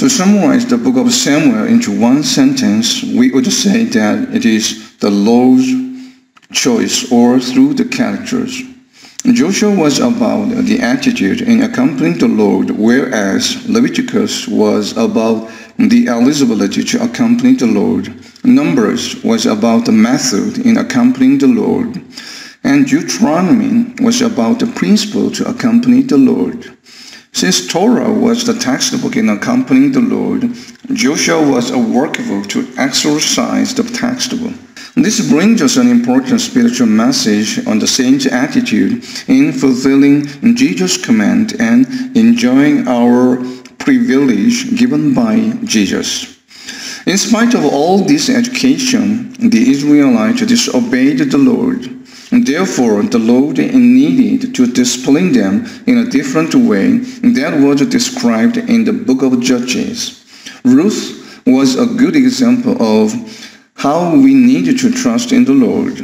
To summarize the book of Samuel into one sentence, we would say that it is the Lord's choice, or through the characters. Joshua was about the attitude in accompanying the Lord, whereas Leviticus was about the eligibility to accompany the Lord. Numbers was about the method in accompanying the Lord. And Deuteronomy was about the principle to accompany the Lord. Since Torah was the textbook in accompanying the Lord, Joshua was a workbook to exercise the textbook. This brings us an important spiritual message on the saint's attitude in fulfilling Jesus' command and enjoying our privilege given by Jesus. In spite of all this education, the Israelites disobeyed the Lord. Therefore, the Lord needed to discipline them in a different way that was described in the book of Judges. Ruth was a good example of how we need to trust in the Lord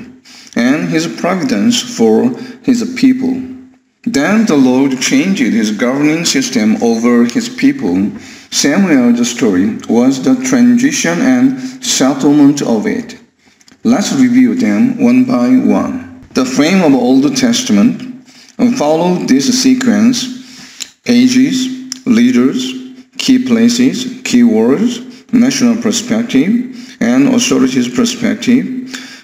and His providence for His people. Then the Lord changed His governing system over His people. Samuel's story was the transition and settlement of it. Let's review them one by one. The frame of Old Testament followed this sequence: ages, leaders, key places, key words, national perspective, and authorities perspective,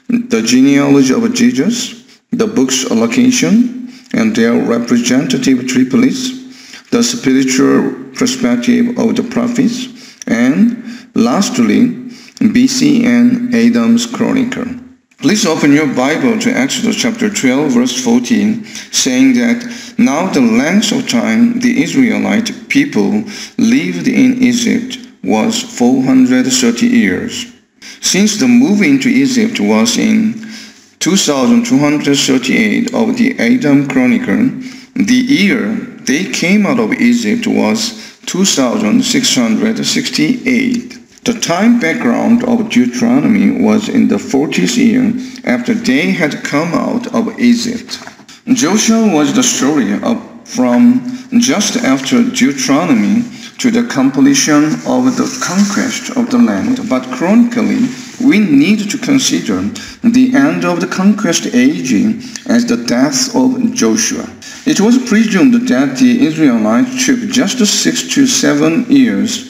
the genealogy of Jesus, the book's allocation, and their representative triplets, the spiritual perspective of the prophets, and lastly, BC and Adam's Chronicle. Please open your Bible to Exodus chapter 12, verse 14, saying that now the length of time the Israelite people lived in Egypt was 430 years. Since the move into Egypt was in 2238 of the Adam Chronicle, the year they came out of Egypt was 2668. The time background of Deuteronomy was in the 40th year after they had come out of Egypt. Joshua was the story from just after Deuteronomy to the completion of the conquest of the land, but chronically, we need to consider the end of the conquest age as the death of Joshua. It was presumed that the Israelites took just 6 to 7 years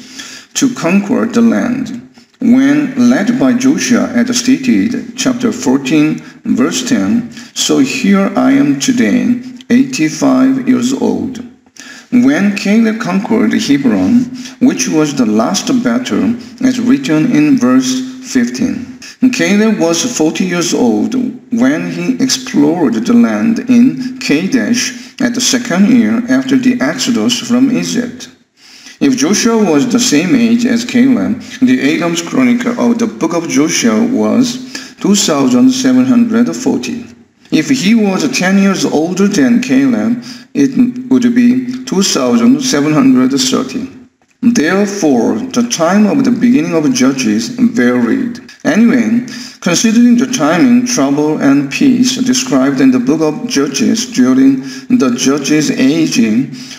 to conquer the land, when led by Joshua as stated, chapter 14, verse 10, "So here I am today, 85 years old." When Caleb conquered Hebron, which was the last battle, as written in verse 15. Caleb was 40 years old when he explored the land in Kadesh at the second year after the exodus from Egypt. If Joshua was the same age as Caleb, the Adam's Chronicle of the book of Joshua was 2740. If he was 10 years older than Caleb, it would be 2730. Therefore, the time of the beginning of Judges varied. Anyway, considering the timing, trouble, and peace described in the book of Judges during the Judges' age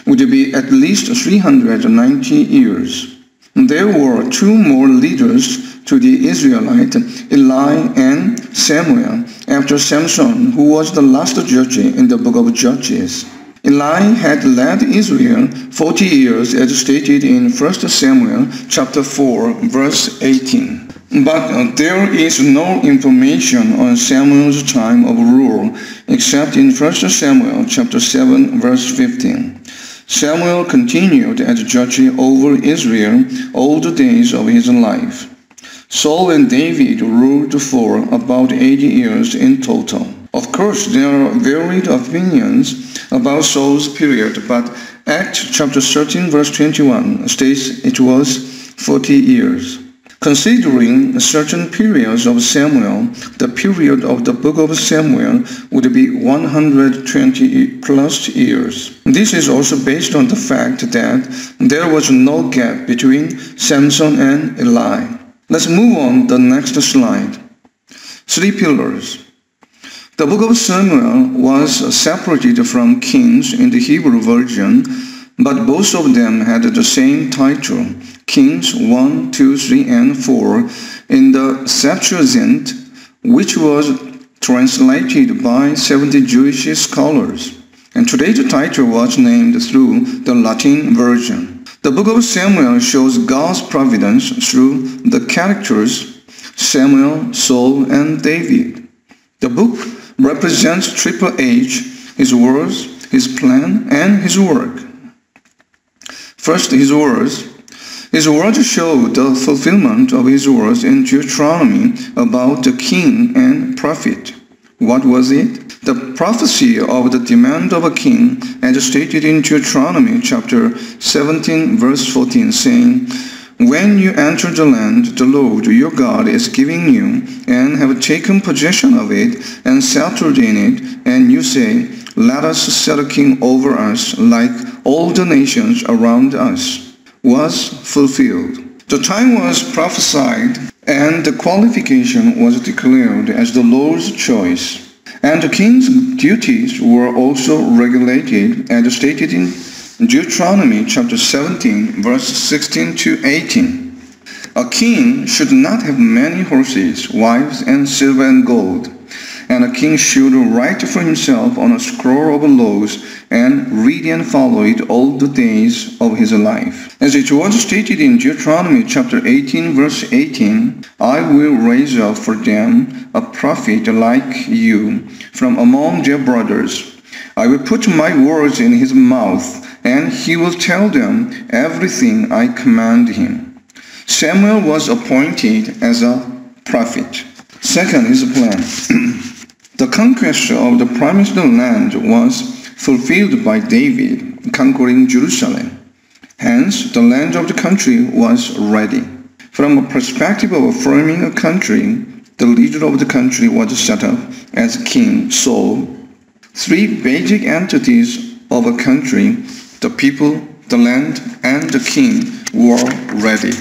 would be at least 390 years. There were two more leaders to the Israelite, Eli and Samuel, after Samson, who was the last judge in the book of Judges. Eli had led Israel 40 years as stated in 1 Samuel chapter 4, verse 18. But there is no information on Samuel's time of rule except in 1 Samuel chapter 7, verse 15. Samuel continued as judge over Israel all the days of his life. Saul and David ruled for about 80 years in total. Of course, there are varied opinions about Saul's period, but Acts chapter 13 verse 21 states it was 40 years. Considering certain periods of Samuel, the period of the book of Samuel would be 120 plus years. This is also based on the fact that there was no gap between Samson and Eli. Let's move on to the next slide. 3 pillars. The book of Samuel was separated from Kings in the Hebrew version, but both of them had the same title, Kings 1, 2, 3, and 4 in the Septuagint, which was translated by 70 Jewish scholars. And today the title was named through the Latin version. The book of Samuel shows God's providence through the characters Samuel, Saul, and David. The book represents Triple H, his words, his plan, and his work. First, his words. His words show the fulfillment of his words in Deuteronomy about the king and prophet. What was it? The prophecy of the demand of a king, as stated in Deuteronomy chapter 17, verse 14, saying, "When you enter the land the Lord your God is giving you, and have taken possession of it, and settled in it, and you say, let us set a king over us like all the nations around us," was fulfilled. The time was prophesied, and the qualification was declared as the Lord's choice. And the king's duties were also regulated, as stated in Deuteronomy chapter 17, verse 16 to 18. A king should not have many horses, wives, and silver and gold. And a king should write for himself on a scroll of laws and read and follow it all the days of his life. As it was stated in Deuteronomy chapter 18, verse 18, "I will raise up for them a prophet like you from among their brothers. I will put my words in his mouth, and he will tell them everything I command him." Samuel was appointed as a prophet. Second, his plan. The conquest of the promised land was fulfilled by David conquering Jerusalem. Hence, the land of the country was ready. From a perspective of affirming a country, the leader of the country was set up as King Saul. Three basic entities of a country, the people, the land, and the king, were ready.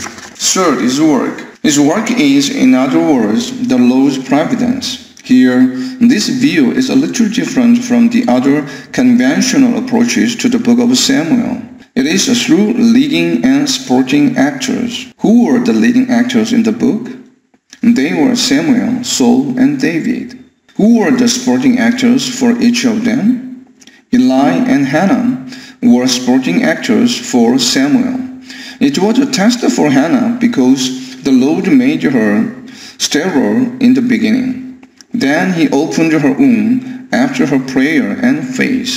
Third, his work. His work is, in other words, the Lord's providence. Here, this view is a little different from the other conventional approaches to the book of Samuel. It is through leading and supporting actors. Who were the leading actors in the book? They were Samuel, Saul, and David. Who were the supporting actors for each of them? Eli and Hannah were supporting actors for Samuel. It was a test for Hannah because the Lord made her sterile in the beginning. Then he opened her womb after her prayer and faith.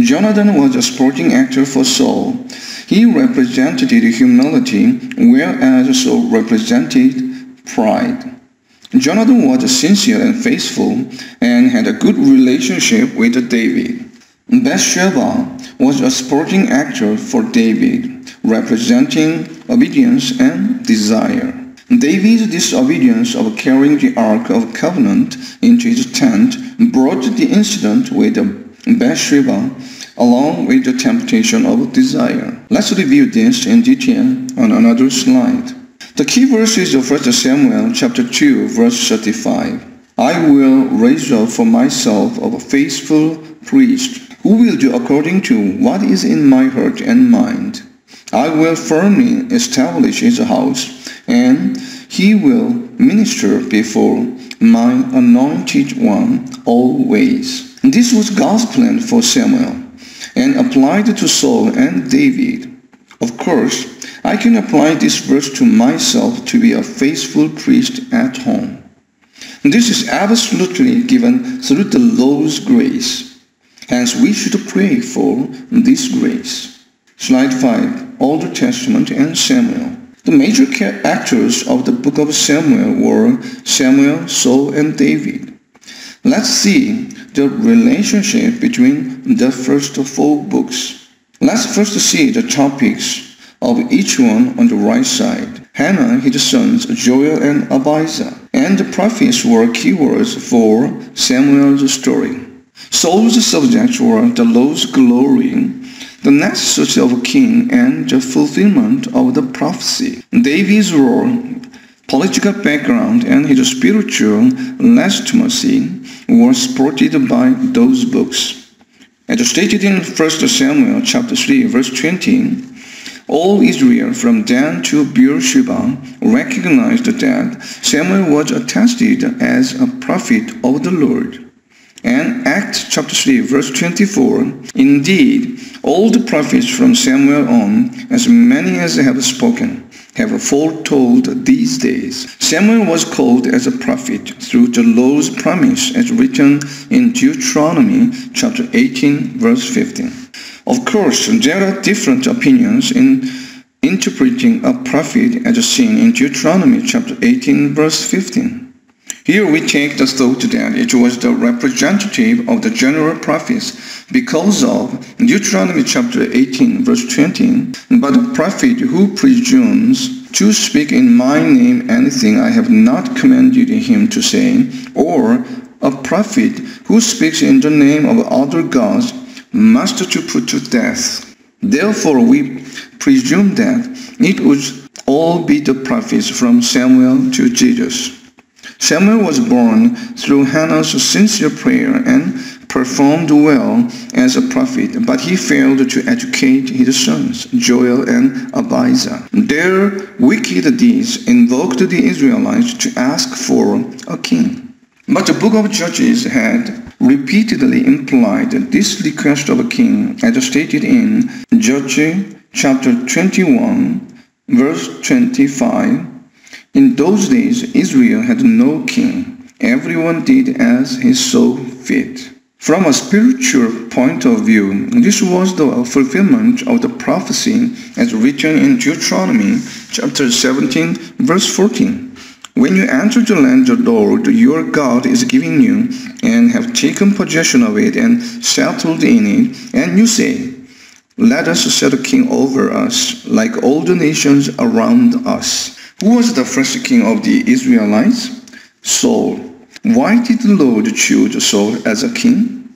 Jonathan was a supporting actor for Saul. He represented humility, whereas Saul represented pride. Jonathan was sincere and faithful and had a good relationship with David. Bathsheba was a supporting actor for David, representing obedience and desire. David's disobedience of carrying the Ark of Covenant into his tent brought the incident with Bathsheba along with the temptation of desire. Let's review this in detail on another slide. The key verses of 1 Samuel chapter 2, verse 35. "I will raise up for myself a faithful priest who will do according to what is in my heart and mind. I will firmly establish his house, and he will minister before my anointed one always." This was God's plan for Samuel and applied to Saul and David. Of course, I can apply this verse to myself to be a faithful priest at home. This is absolutely given through the Lord's grace. Hence, we should pray for this grace. Slide 5. Old Testament and Samuel. The major actors of the book of Samuel were Samuel, Saul, and David. Let's see the relationship between the first 4 books. Let's first see the topics of each one on the right side. Hannah, his sons, Joel and Abijah, and the prophets were keywords for Samuel's story. Saul's subjects were the Lord's glory, the necessity of a king, and the fulfillment of the prophecy. David's role, political background, and his spiritual legitimacy were supported by those books. As stated in 1 Samuel chapter 3, verse 20, All Israel from Dan to Beersheba recognized that Samuel was attested as a prophet of the Lord. And Acts chapter 3 verse 24, indeed, all the prophets from Samuel on, as many as have spoken, have foretold these days. Samuel was called as a prophet through the law's promise as written in Deuteronomy chapter 18 verse 15. Of course, there are different opinions in interpreting a prophet as seen in Deuteronomy chapter 18 verse 15. Here we take the thought that it was the representative of the general prophets because of Deuteronomy chapter 18 verse 20, but a prophet who presumes to speak in my name anything I have not commanded him to say, or a prophet who speaks in the name of other gods must to put to death. Therefore we presume that it would all be the prophets from Samuel to Jesus. Samuel was born through Hannah's sincere prayer and performed well as a prophet, but he failed to educate his sons, Joel and Abijah. Their wicked deeds invoked the Israelites to ask for a king. But the book of Judges had repeatedly implied this request of a king, as stated in Judges chapter 21, verse 25. In those days, Israel had no king. Everyone did as he saw fit. From a spiritual point of view, this was the fulfillment of the prophecy as written in Deuteronomy chapter 17, verse 14. When you enter the land the Lord your God is giving you, and have taken possession of it and settled in it, and you say, let us set a king over us, like all the nations around us. Who was the first king of the Israelites? Saul. Why did the Lord choose Saul as a king?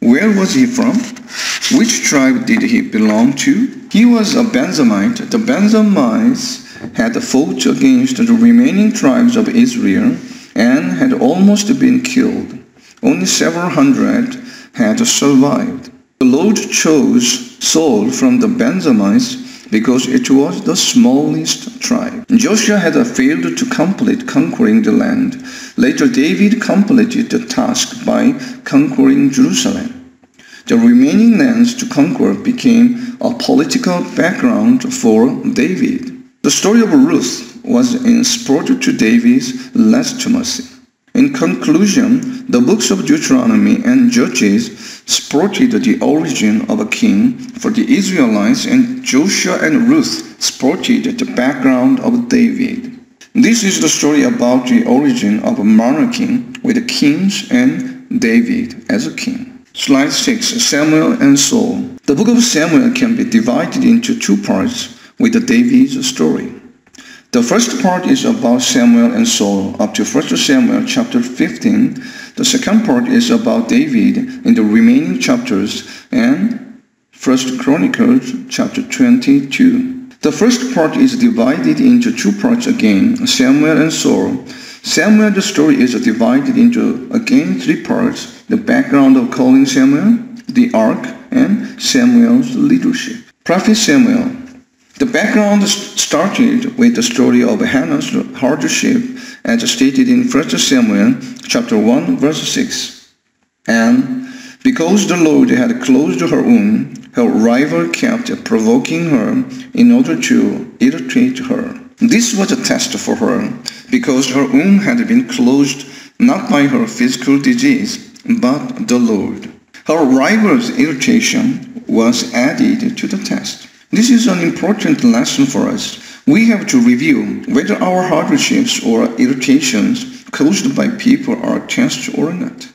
Where was he from? Which tribe did he belong to? He was a Benjamite. The Benjamites had fought against the remaining tribes of Israel and had almost been killed. Only several hundred had survived. The Lord chose Saul from the Benjamites because it was the smallest tribe. Joshua had failed to complete conquering the land. Later, David completed the task by conquering Jerusalem. The remaining lands to conquer became a political background for David. The story of Ruth was in support to David's legitimacy. In conclusion, the books of Deuteronomy and Judges supported the origin of a king for the Israelites, and Joshua and Ruth supported the background of David. This is the story about the origin of a monarchy with kings and David as a king. Slide 6. Samuel and Saul. The book of Samuel can be divided into two parts with David's story. The first part is about Samuel and Saul up to 1 Samuel chapter 15. The second part is about David in the remaining chapters and 1 Chronicles chapter 22. The first part is divided into two parts again, Samuel and Saul. Samuel, the story is divided into again three parts, the background of calling Samuel, the ark, and Samuel's leadership. Prophet Samuel. The background started with the story of Hannah's hardship as stated in 1 Samuel chapter 1 verse 6. And because the Lord had closed her womb, her rival kept provoking her in order to irritate her. This was a test for her because her womb had been closed not by her physical disease but the Lord. Her rival's irritation was added to the test. This is an important lesson for us. We have to review whether our hardships or irritations caused by people are tests or not.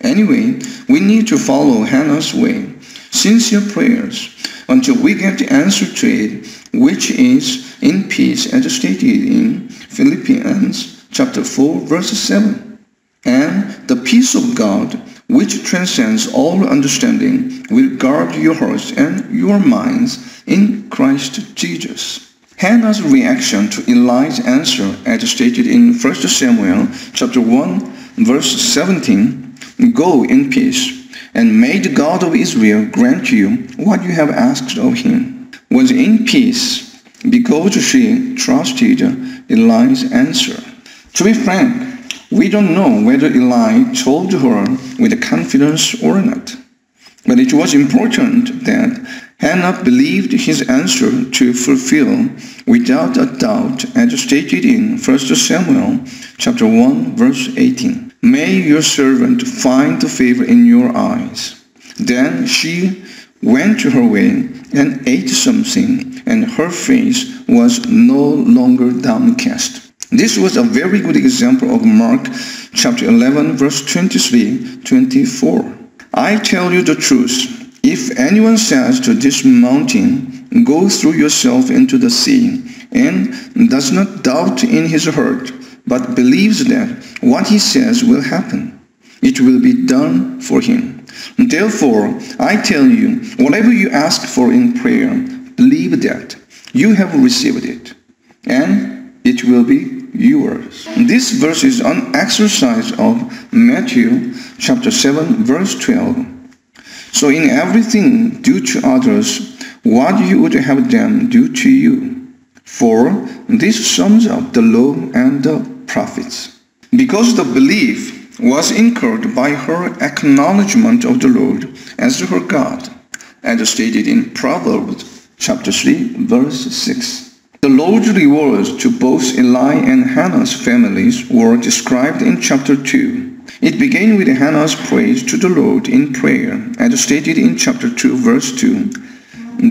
Anyway, we need to follow Hannah's way, sincere prayers, until we get the answer to it, which is in peace as stated in Philippians chapter 4 verse 7. And the peace of God, which transcends all understanding, will guard your hearts and your minds in Christ Jesus. Hannah's reaction to Eli's answer, as stated in 1 Samuel chapter 1, verse 17, "Go in peace, and may the God of Israel grant you what you have asked of him." was in peace because she trusted Eli's answer. To be frank, we don't know whether Eli told her with confidence or not. But it was important that Hannah believed his answer to fulfill without a doubt, as stated in 1 Samuel chapter 1, verse 18. May your servant find favor in your eyes. Then she went to her way and ate something, and her face was no longer downcast. This was a very good example of Mark chapter 11, verse 23-24. I tell you the truth. If anyone says to this mountain, go throw yourself into the sea, and does not doubt in his heart, but believes that what he says will happen, it will be done for him. Therefore, I tell you, whatever you ask for in prayer, believe that you have received it, and it will be yours. This verse is an exercise of Matthew chapter 7, verse 12. So in everything, do to others what you would have them do to you. For this sums up the law and the prophets. Because the belief was incurred by her acknowledgement of the Lord as her God, as stated in Proverbs chapter 3, verse 6. The Lord's rewards to both Eli and Hannah's families were described in chapter 2. It began with Hannah's praise to the Lord in prayer, as stated in chapter 2, verse 2.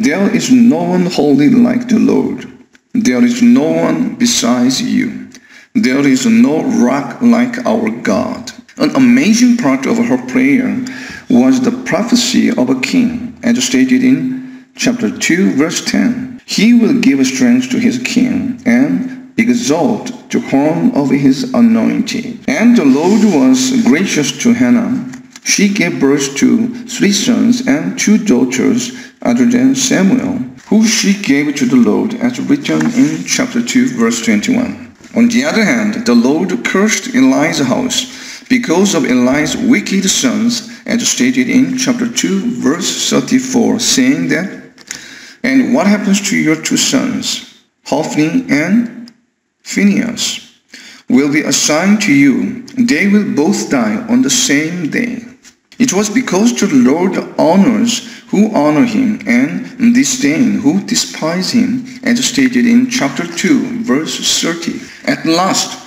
There is no one holy like the Lord. There is no one besides you. There is no rock like our God. An amazing part of her prayer was the prophecy of a king, as stated in chapter 2, verse 10. He will give strength to his king and exalt the horn of his anointed. And the Lord was gracious to Hannah. She gave birth to 3 sons and 2 daughters other than Samuel, who she gave to the Lord, as written in chapter 2, verse 21. On the other hand, the Lord cursed Eli's house because of Eli's wicked sons, as stated in chapter 2, verse 34, saying that, and what happens to your 2 sons, Hophni and Phinehas, will be assigned to you. They will both die on the same day. It was because the Lord honors who honor him and disdain who despise him, as stated in chapter 2, verse 30. At last,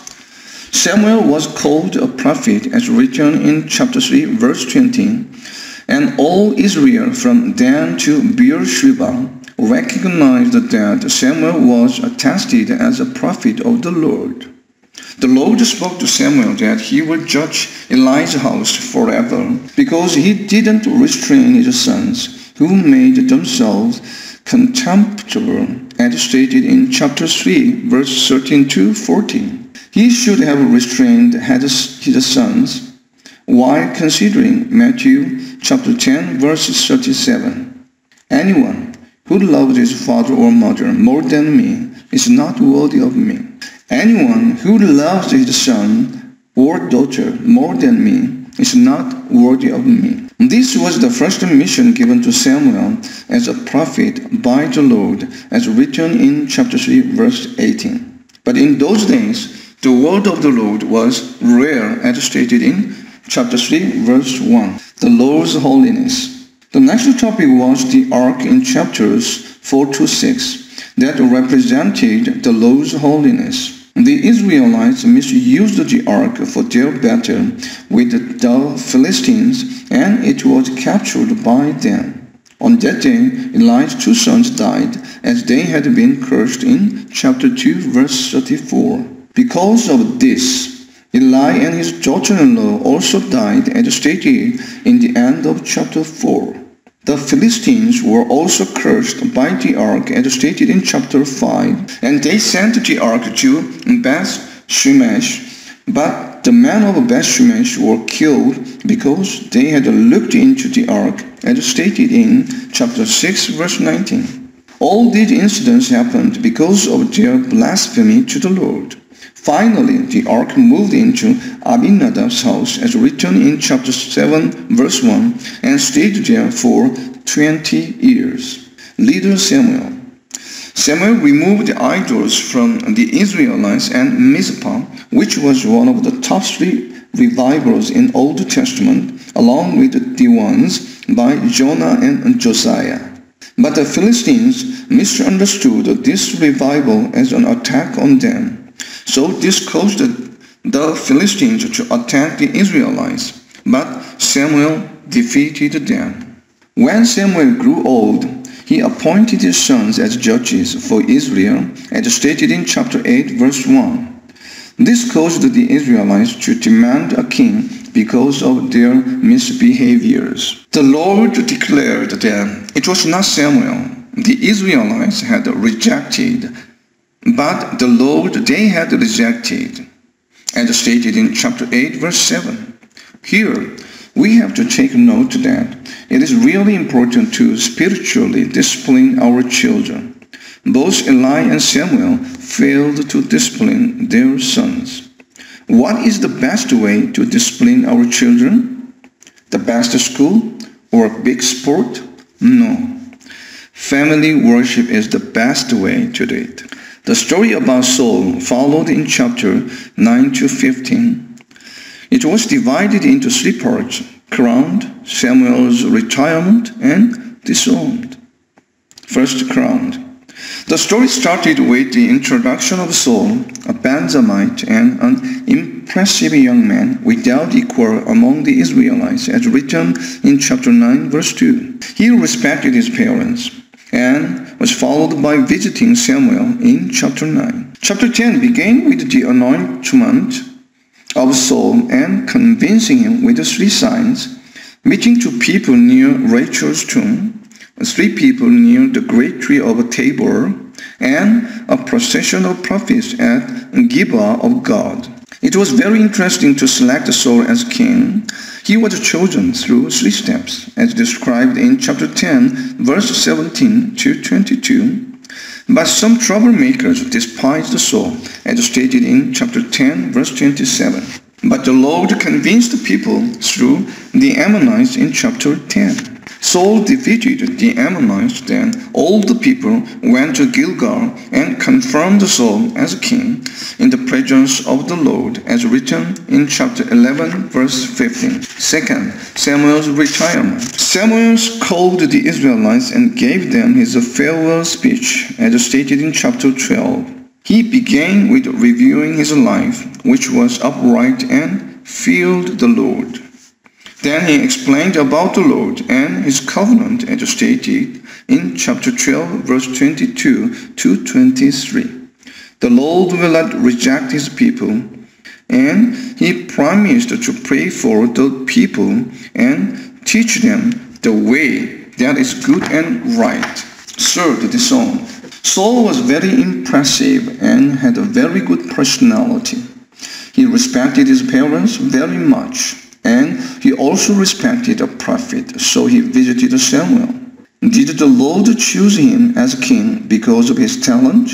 Samuel was called a prophet, as written in chapter 3, verse 20. And all Israel from Dan to Beersheba recognized that Samuel was attested as a prophet of the Lord. The Lord spoke to Samuel that he would judge Eli's house forever, because he didn't restrain his sons, who made themselves contemptible, as stated in chapter 3, verse 13 to 14. He should have restrained his sons, while considering Matthew chapter 10, verse 37. Anyone who loves his father or mother more than me is not worthy of me. Anyone who loves his son or daughter more than me is not worthy of me. This was the first mission given to Samuel as a prophet by the Lord, as written in chapter 3, verse 18. But in those days, the word of the Lord was rare, as stated in chapter 3, verse 1. The Lord's holiness. The next topic was the ark in chapters 4 to 6 that represented the Lord's holiness. The Israelites misused the ark for their battle with the Philistines, and it was captured by them. On that day, Eli's 2 sons died, as they had been cursed in chapter 2, verse 34. Because of this, Eli and his daughter-in-law also died, as stated in the end of chapter 4. The Philistines were also cursed by the ark, as stated in chapter 5, and they sent the ark to Beth-Shemesh, but the men of Beth-Shemesh were killed because they had looked into the ark, as stated in chapter 6, verse 19. All these incidents happened because of their blasphemy to the Lord. Finally, the ark moved into Abinadab's house, as written in chapter 7, verse 1, and stayed there for 20 years. Leader Samuel. Samuel removed the idols from the Israelites and Mizpah, which was one of the top 3 revivals in Old Testament, along with the ones by Jonah and Josiah. But the Philistines misunderstood this revival as an attack on them. So this caused the Philistines to attack the Israelites, but Samuel defeated them. When Samuel grew old, he appointed his sons as judges for Israel, as stated in chapter 8, verse 1. This caused the Israelites to demand a king because of their misbehaviors. The Lord declared that it was not Samuel the Israelites had rejected, but the Lord they had rejected, as stated in chapter 8, verse 7. Here, we have to take note that it is really important to spiritually discipline our children. Both Eli and Samuel failed to discipline their sons. What is the best way to discipline our children? The best school or a big sport? No. Family worship is the best way to do it. The story about Saul followed in chapter 9 to 15. It was divided into 3 parts: crowned, Samuel's retirement, and disowned. First, crowned. The story started with the introduction of Saul, a Benjamite and an impressive young man without equal among the Israelites, as written in chapter 9, verse 2. He respected his parents and was followed by visiting Samuel in chapter 9. Chapter 10 began with the anointment of Saul and convincing him with 3 signs: meeting 2 people near Rachel's tomb, 3 people near the great tree of Tabor, and a procession of prophets at Gibeah of God. It was very interesting to select Saul as king. He was chosen through 3 steps, as described in chapter 10, verse 17 to 22. But some troublemakers despised Saul, as stated in chapter 10, verse 27. But the Lord convinced the people through the Ammonites in chapter 10. Saul defeated the Ammonites, then all the people went to Gilgal and confirmed Saul as king in the presence of the Lord, as written in chapter 11, verse 15. Second, Samuel's retirement. Samuel called the Israelites and gave them his farewell speech, as stated in chapter 12. He began with reviewing his life, which was upright and feared the Lord. Then he explained about the Lord and his covenant, as stated in chapter 12, verse 22 to 23. The Lord will not reject his people, and he promised to pray for the people and teach them the way that is good and right. Third, disowned. Saul was very impressive and had a very good personality. He respected his parents very much, and he also respected a prophet, so he visited Samuel. Did the Lord choose him as king because of his talent?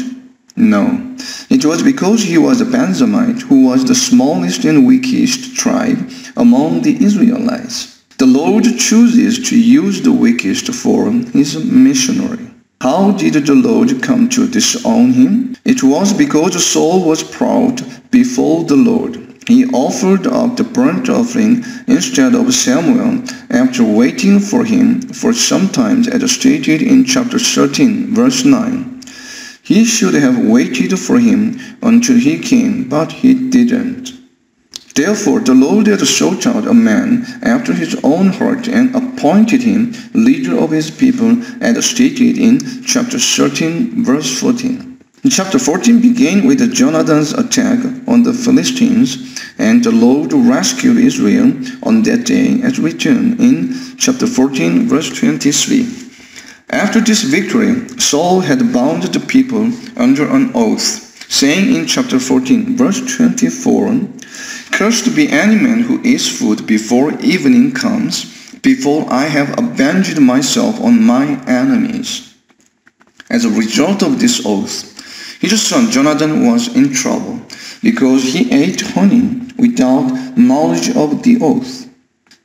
No. It was because he was a Benjamite, who was the smallest and weakest tribe among the Israelites. The Lord chooses to use the weakest for his missionary. How did the Lord come to disown him? It was because Saul was proud before the Lord. He offered up the burnt offering instead of Samuel after waiting for him for some time, as stated in chapter 13, verse 9. He should have waited for him until he came, but he didn't. Therefore, the Lord had sought out a man after his own heart and appointed him leader of his people, as stated in chapter 13, verse 14. Chapter 14 began with Jonathan's attack on the Philistines, and the Lord rescued Israel on that day, as written in chapter 14, verse 23. After this victory, Saul had bound the people under an oath, saying in chapter 14, verse 24, "Cursed be any man who eats food before evening comes, before I have avenged myself on my enemies." As a result of this oath, his son Jonathan was in trouble because he ate honey without knowledge of the oath.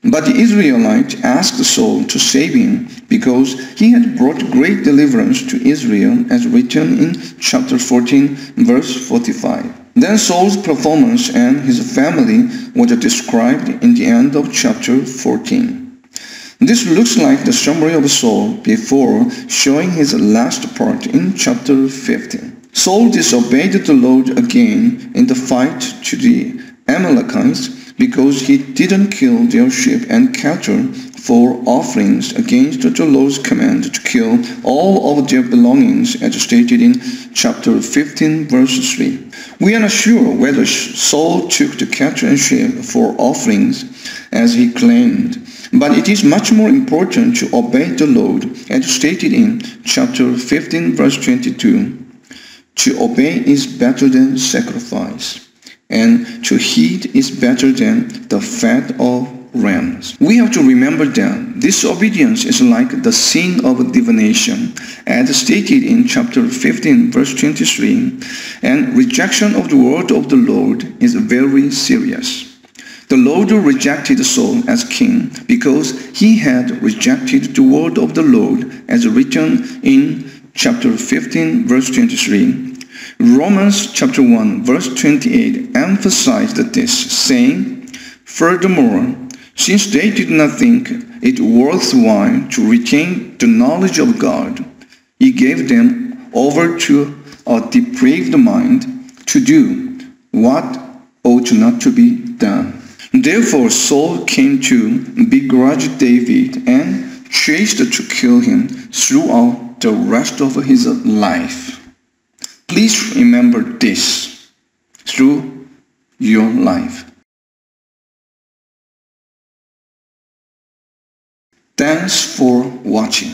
But the Israelite asked Saul to save him because he had brought great deliverance to Israel, as written in chapter 14, verse 45. Then Saul's performance and his family was described in the end of chapter 14. This looks like the summary of Saul before showing his last part in chapter 15. Saul disobeyed the Lord again in the fight to the Amalekites because he didn't kill their sheep and cattle for offerings against the Lord's command to kill all of their belongings, as stated in chapter 15, verse 3. We are not sure whether Saul took the cattle and sheep for offerings, as he claimed, but it is much more important to obey the Lord, as stated in chapter 15, verse 22. To obey is better than sacrifice, and to heed is better than the fat of rams. We have to remember that disobedience is like the sin of divination, as stated in chapter 15, verse 23, and rejection of the word of the Lord is very serious. The Lord rejected Saul as king because he had rejected the word of the Lord, as written in chapter 15, verse 23. Romans chapter 1, verse 28 emphasized this, saying, "Furthermore, since they did not think it worthwhile to retain the knowledge of God, he gave them over to a depraved mind to do what ought not to be done." Therefore Saul came to begrudge David and chased to kill him throughout the rest of his life. Please remember this through your life. Thanks for watching.